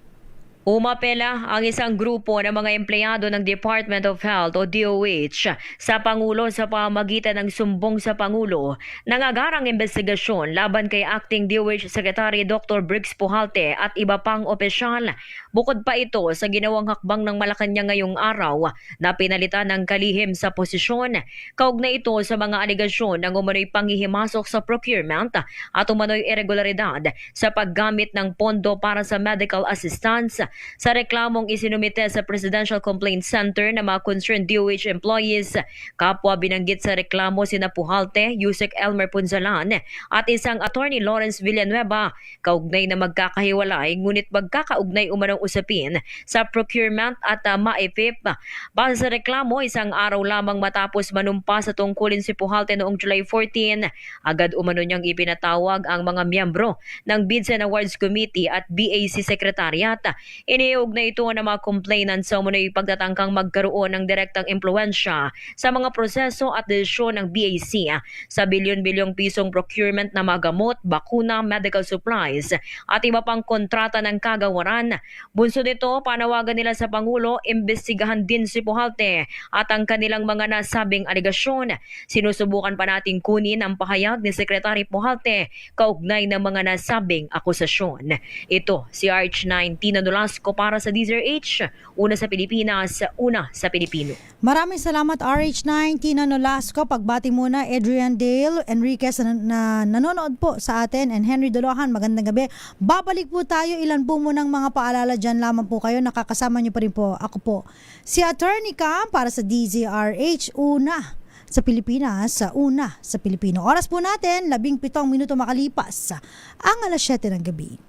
Speaker 20: Umapela ang isang grupo ng mga empleyado ng Department of Health o DOH sa Pangulo sa pamamagitan ng sumbong sa Pangulo ng agarang investigasyon laban kay Acting DOH Secretary Dr. Briggs Pujalte at iba pang opisyal. Bukod pa ito sa ginawang hakbang ng Malacanang ngayong araw na pinalitan ng kalihim sa posisyon. Kaugnay ito sa mga aligasyon ng umano'y panghihimasok sa procurement at umano'y irregularidad sa paggamit ng pondo para sa medical assistance. Sa reklamong isinumite sa Presidential Complaint Center ng mga concerned DOH employees, kapwa binanggit sa reklamo sina Pujalte, Yusek Elmer Punzalan at isang attorney Lawrence Villanueva, kaugnay na magkakahiwalay ngunit magkakaugnay umanong usapin sa procurement at MAEPIP. Base sa reklamo, isang araw lamang matapos manumpa sa tungkulin si Pujalte noong July 14, agad umano niyang ipinatawag ang mga miyembro ng Bids and Awards Committee at BAC Secretariat. Iniog na ito ng mga complainant sa umunoy pagtatangkang magkaroon ng direktang impluensya sa mga proseso at desisyon ng BAC sa bilyon-bilyong pisong procurement na mga gamot, bakuna, medical supplies at iba pang kontrata ng kagawaran. Bunso nito, panawagan nila sa Pangulo, imbestigahan din si Pujalte at ang kanilang mga nasabing aligasyon. Sinusubukan pa nating kunin ang pahayag ni Secretary Pujalte kaugnay ng mga nasabing akusasyon. Ito si RH9 Tina Nolasco para sa DZRH, una sa Pilipinas, una sa Pilipino.
Speaker 9: Maraming salamat RH9 Tina Nolasco. Pagbati muna Adrian Dale Enriquez na nanonood po sa atin and Henry Dolohan, magandang gabi. Babalik po tayo, ilan po munang mga paalala dyan lamang po kayo, nakakasama nyo pa rin po ako po si Attorney Cam para sa DZRH, una sa Pilipinas, una sa Pilipino. Oras po natin 17 minuto makalipas ang alas 7 ng gabi.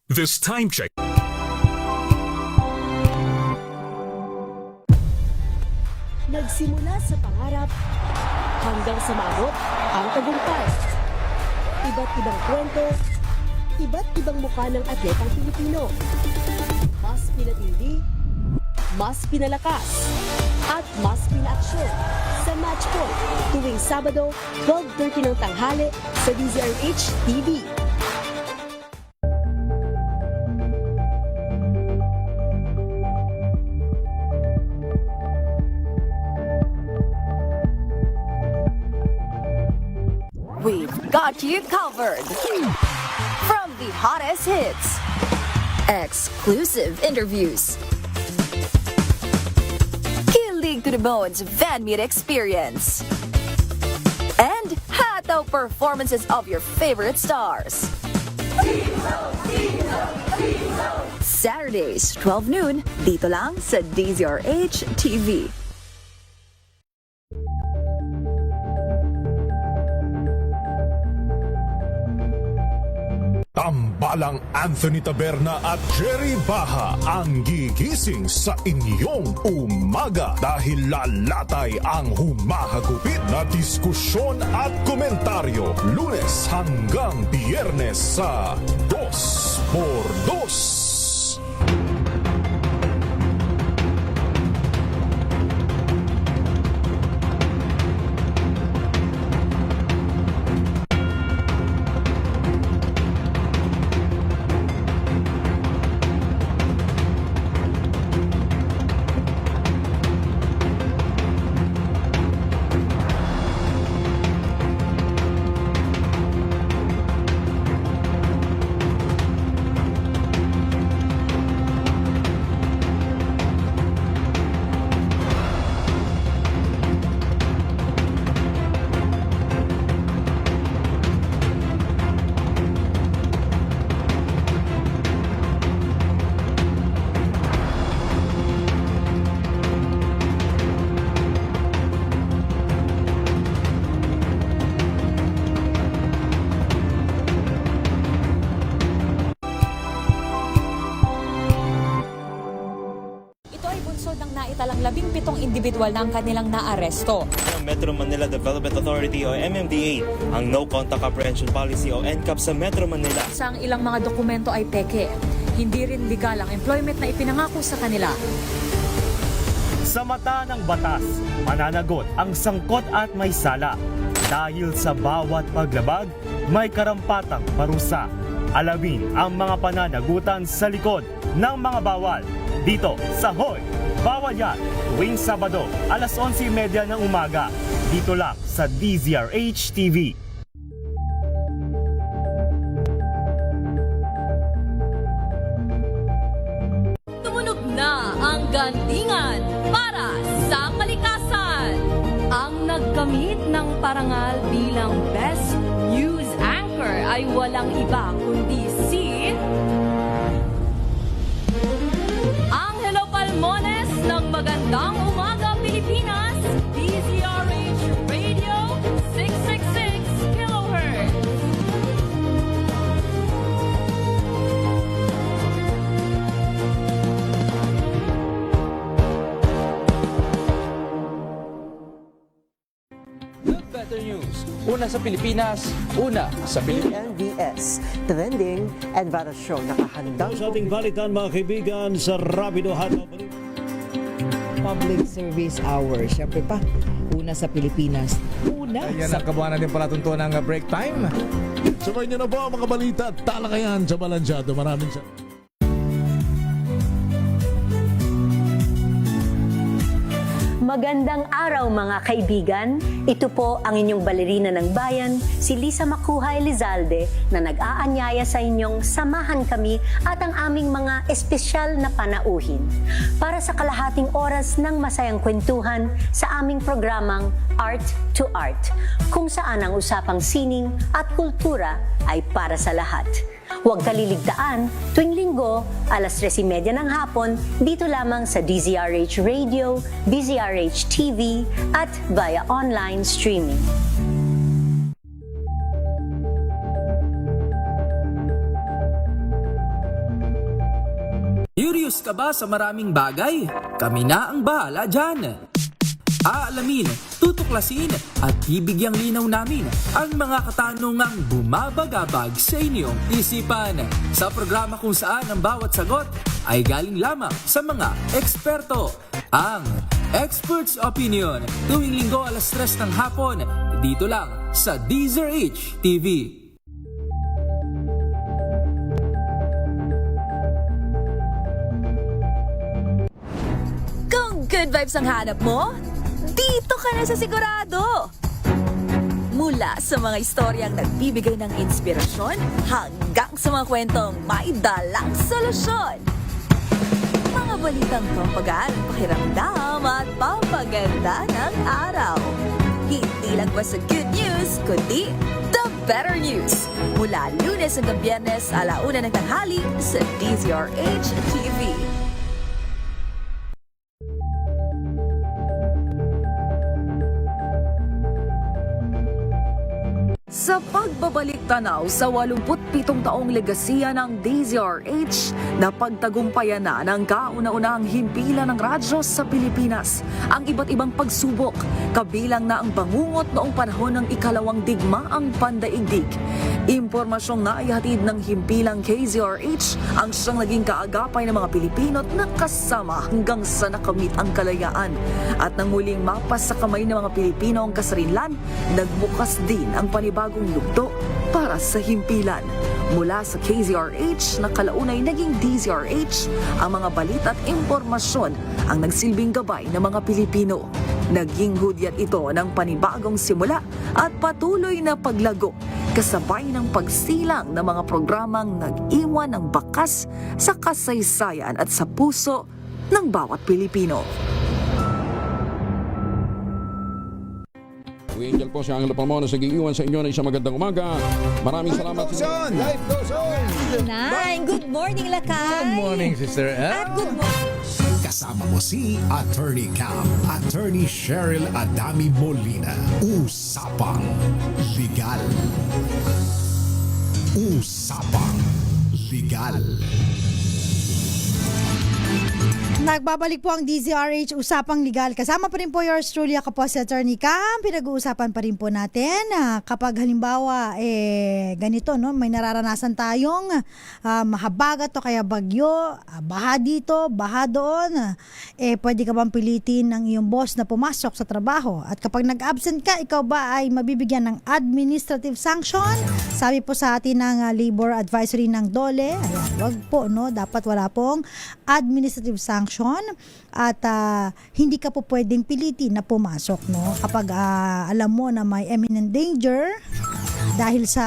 Speaker 16: This time check.
Speaker 21: Nagsimula sa pangarap hanggang sa maabot ang tagumpay. Iba't ibang kwento, iba't ibang mukha ng atletang Pilipino. Mas pinatindi, mas pinalakas, at mas pinaaksyon sa Match Point tuwing Sabado, 12:30 ng tanghali sa DZRH TV.
Speaker 7: We've got you covered. From the hottest hits, exclusive interviews, kilig to the bones fan meet experience, and hataw performances of your favorite stars. Saturdays, 12 noon, dito lang sa DZRH TV.
Speaker 14: Tambalang Anthony Taberna at Jerry Baha ang gigising sa inyong umaga dahil lalatay ang humahagupit na diskusyon at komentaryo Lunes hanggang Biyernes sa 2x2.
Speaker 5: ang 17 individual ng kanilang naaresto.
Speaker 22: Metro Manila Development Authority o MMDA ang No Contact Apprehension Policy o NCAP sa Metro Manila.
Speaker 5: Sa ang ilang mga dokumento ay peke, hindi rin legal ang employment na ipinangako sa kanila.
Speaker 22: Sa mata ng batas, mananagot ang sangkot at may sala. Dahil sa bawat paglabag, may karampatang parusa. Alamin ang mga pananagutan sa likod ng mga bawal. Dito sa Hoy! Bawal Yan! Tuwing Sabado, alas 11:30 ng umaga. Dito lang sa DZRH TV.
Speaker 12: Tumunog na ang gantingan para sa kalikasan. Ang nagkamit ng parangal bilang Best News Anchor ay walang iba kundi si Angelo Palmones ng Magandang Umaga Pilipinas, DZRH Radio 666 kHz.
Speaker 6: Better News. Una sa Pilipinas, una sa Pilipinas.
Speaker 23: NBS, Trending and Viral Show. Nakahandang
Speaker 24: sa ating balitan mga kaibigan sa Rapido Hataw.
Speaker 11: Public Service Hour. Siyempre pa, una sa Pilipinas. Una
Speaker 25: Ayan ang kabuuan natin palatuntuan ng break time. Sabay niyo na po ang mga balita at talakayan sa Balansyado. Maraming salamat.
Speaker 26: Magandang araw mga kaibigan. Ito po ang inyong balerina ng bayan, si Lisa Macuha Elizalde, na nag-aanyaya sa inyong samahan kami at ang aming mga espesyal na panauhin para sa kalahating oras ng masayang kwentuhan sa aming programang Art to Art, kung saan ang usapang sining at kultura ay para sa lahat. Huwag kaliligtaan, tuwing linggo, alas 3:30 ng hapon, dito lamang sa DZRH Radio, DZRH TV, at via online streaming.
Speaker 6: Curious ka ba sa maraming bagay? Kami na ang bahala dyan. Aalamin, tutuklasin at bibigyang linaw namin ang mga katanungang bumabagabag sa inyong isipan. Sa programa kung saan ang bawat sagot ay galing lamang sa mga eksperto. Ang Expert's Opinion, tuwing linggo alas 3 ng hapon, dito lang sa DZRH TV.
Speaker 7: Kung good vibes ang hanap mo, dito ka na sa sigurado! Mula sa mga istoryang nagbibigay ng inspirasyon hanggang sa mga kwentong may dalang solusyon. Mga balitang pampagaan, pakiramdam at pampaganda ng araw. Hindi lang basta good news, kundi the better news. Mula Lunes hanggang Biyernes, 1:00 ng tanghali sa DZRH TV. Sa pagbabalik tanaw sa 87 taong legasiya ng DZRH, napagtagumpayan na ng kauna-unahang himpilan ng radyo sa Pilipinas ang iba't ibang pagsubok, kabilang na ang bangungot noong panahon ng ikalawang digmaang pandaigdig. Impormasyong naihatid ng himpilang KZRH ang siyang naging kaagapay ng mga Pilipino at nakasama hanggang sa nakamit ang kalayaan. At nang muling mapas sa kamay ng mga Pilipino ang kasarinlan, nagbukas din ang panibagong yugto para sa himpilan. Mula sa KZRH na kalaunay naging DZRH, ang mga balita at impormasyon ang nagsilbing gabay ng mga Pilipino. Naging hudyat ito ng panibagong simula at patuloy na paglago, kasabay ng pagsilang ng mga programang nag-iwan ng bakas sa kasaysayan at sa puso ng bawat Pilipino.
Speaker 10: Angel po si Angelo Palmones nag-iiwan sa inyo na isang magandang umaga. Maraming salamat.
Speaker 25: Life goes on!
Speaker 27: Good morning, Lakay!
Speaker 25: Good morning, Sister Ann.
Speaker 27: At good morning!
Speaker 8: Kasama mo si Attorney Cam, Attorney Cheryl Adami Molina. Usapang Legal. Usapang Legal.
Speaker 9: Nagbabalik po ang DZRH Usapang Legal. Kasama pa rin po yours truly, ako po si Attorney Cam. Pinag-uusapan pa rin po natin kapag halimbawa ganito, no, may nararanasan tayong mahabagat o kaya bagyo, baha dito, baha doon, pwede ka bang pilitin ng iyong boss na pumasok sa trabaho? At kapag nag-absent ka, ikaw ba ay mabibigyan ng administrative sanction? Sabi po sa atin ng labor advisory ng DOLE, ayan, wag po, no, dapat wala pong administrative sanction at hindi ka po pwedeng pilitin na pumasok, no, kapag alam mo na may imminent danger dahil sa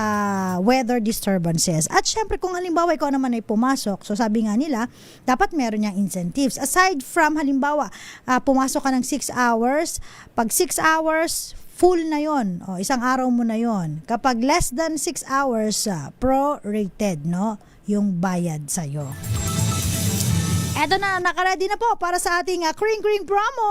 Speaker 9: weather disturbances. At syempre kung halimbawa ikaw naman ay pumasok, so sabi nga nila dapat meron niyang incentives aside from halimbawa pumasok ka ng 6 hours, pag 6 hours full na yon, o isang araw mo na yon. Kapag less than 6 hours, prorated, no, yung bayad sa'yo. Eto na, nakaready na po para sa ating Kring Kring promo.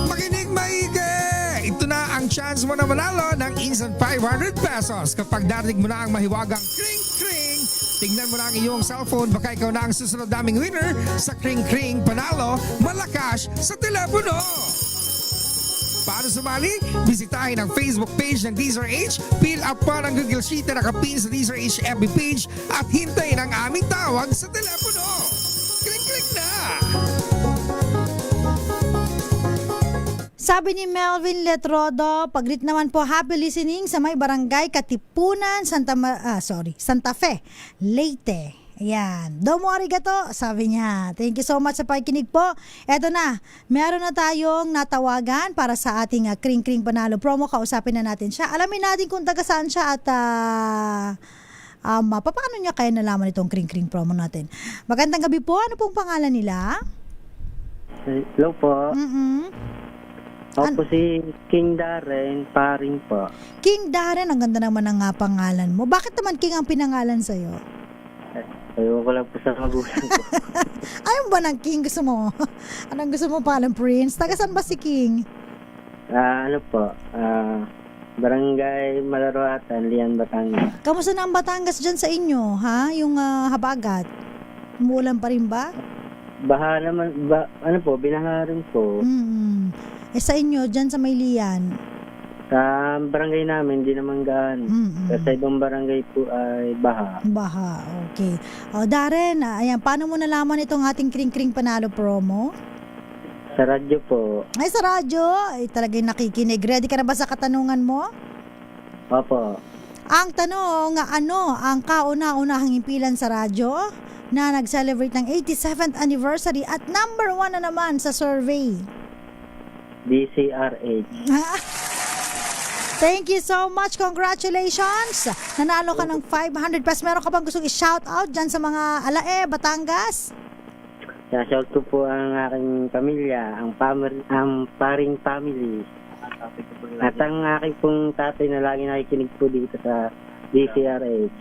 Speaker 1: Makinig maigi! Ito na ang chance mo na manalo ng instant 500 pesos kapag narinig mo na ang mahiwagang Kring Kring. Tingnan mo na ang iyong cellphone, baka ikaw na ang susunod naming winner sa Kring Kring Panalo Malakas sa telepono. Para sumali, bisitahin ang Facebook page ng DZRH, fill up pa ng Google Sheet na nakapin sa DZRH FB page at hintayin ang aming tawag sa telepono. Klik-klik na!
Speaker 9: Sabi ni Melvin Letrodo, pag-greet naman po, happy listening sa may barangay Katipunan, Santa Fe, Leyte. Ayan. Domo arigato, sabi niya. Thank you so much sa pakikinig po. Eto na, meron na tayong natawagan para sa ating Kring Kring Panalo promo. Kausapin na natin siya. Alamin natin kung taga saan siya at paano niya kaya nalaman itong Kring Kring promo natin. Magandang gabi po. Ano pong pangalan nila?
Speaker 2: Hello po. Ako si King Darren, paring po.
Speaker 9: King Darren, ang ganda naman ng pangalan mo. Bakit naman King ang pinangalan sa'yo?
Speaker 2: Ayaw ko lang po sa magulang ko.
Speaker 9: Ayaw ba ng King? Gusto mo? Anong gusto mo palang Prince? Taga saan ba si King?
Speaker 2: Ano po? Barangay Malaruatan, Lian, Batangas.
Speaker 9: Kamusta na ang Batangas dyan sa inyo? Ha? Yung habagat? Umuulan pa rin ba?
Speaker 2: Baha naman, ano po, binaha rin po.
Speaker 9: Sa inyo, dyan sa Maylian?
Speaker 2: Sa barangay namin, di naman gaano. Sa ibang barangay po ay baha.
Speaker 9: Baha, okay. O Darren, ayan, paano mo nalaman itong ating Kring Kring Panalo promo?
Speaker 2: Sa radyo po.
Speaker 9: Ay, sa radyo? Ay, talagang nakikinig. Ready ka na ba sa katanungan mo?
Speaker 2: Opo.
Speaker 9: Ang tanong, ano ang kauna-unahang impilan sa radyo na nag-celebrate ng 87th anniversary at number 1 na naman sa survey?
Speaker 2: DZRH.
Speaker 9: Thank you so much. Congratulations. Nanalo ka ng 500 pesos. Meron ka bang gustong i-shout out dyan sa mga alae, Batangas?
Speaker 2: Shout ko po ang aking pamilya, ang paring family. At ang aking pong tatay na lagi nakikinig po dito sa DZRH.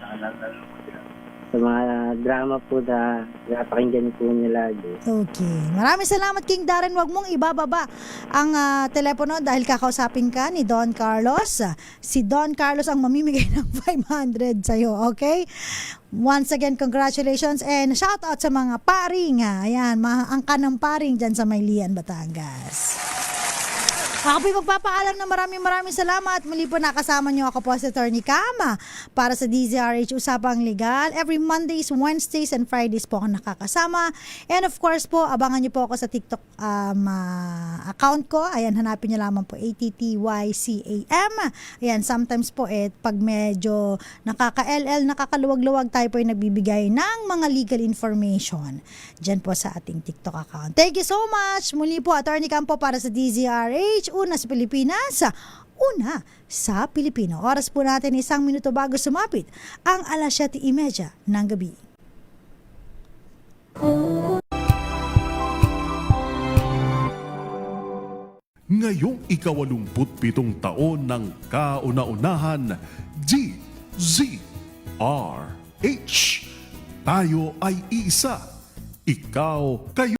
Speaker 2: Sa mga drama po na napakinggan po niya lagi.
Speaker 9: Okay. Maraming salamat, King Darren. Huwag mong ibababa ang telepono dahil kakausapin ka ni Don Carlos. Si Don Carlos ang mamimigay ng 500 sa'yo, okay? Once again, congratulations and shout out sa mga paring. Ayan, mga angka ng paring dyan sa Maylian, Batangas. Ako po'y magpapaalam na maraming salamat. Muli po nakasama niyo ako po si Attorney Cam para sa DZRH Usapang Legal. Every Mondays, Wednesdays, and Fridays po ako nakakasama. And of course po, abangan niyo po ako sa TikTok account ko. Ayan, hanapin niyo lamang po ATTYCAM. Ayan, sometimes po pag medyo nakaka-LL, nakakaluwag-luwag, tayo po ay nagbibigay ng mga legal information dyan po sa ating TikTok account. Thank you so much. Muli po, Attorney Cam po para sa DZRH. Una sa Pilipinas, una sa Pilipino. Oras po natin 1 minuto bago sumapit ang 7:30 ng gabi.
Speaker 14: Ngayong 87 taon ng kauna-unahan, DZRH. Tayo ay isa. Ikaw, kayo.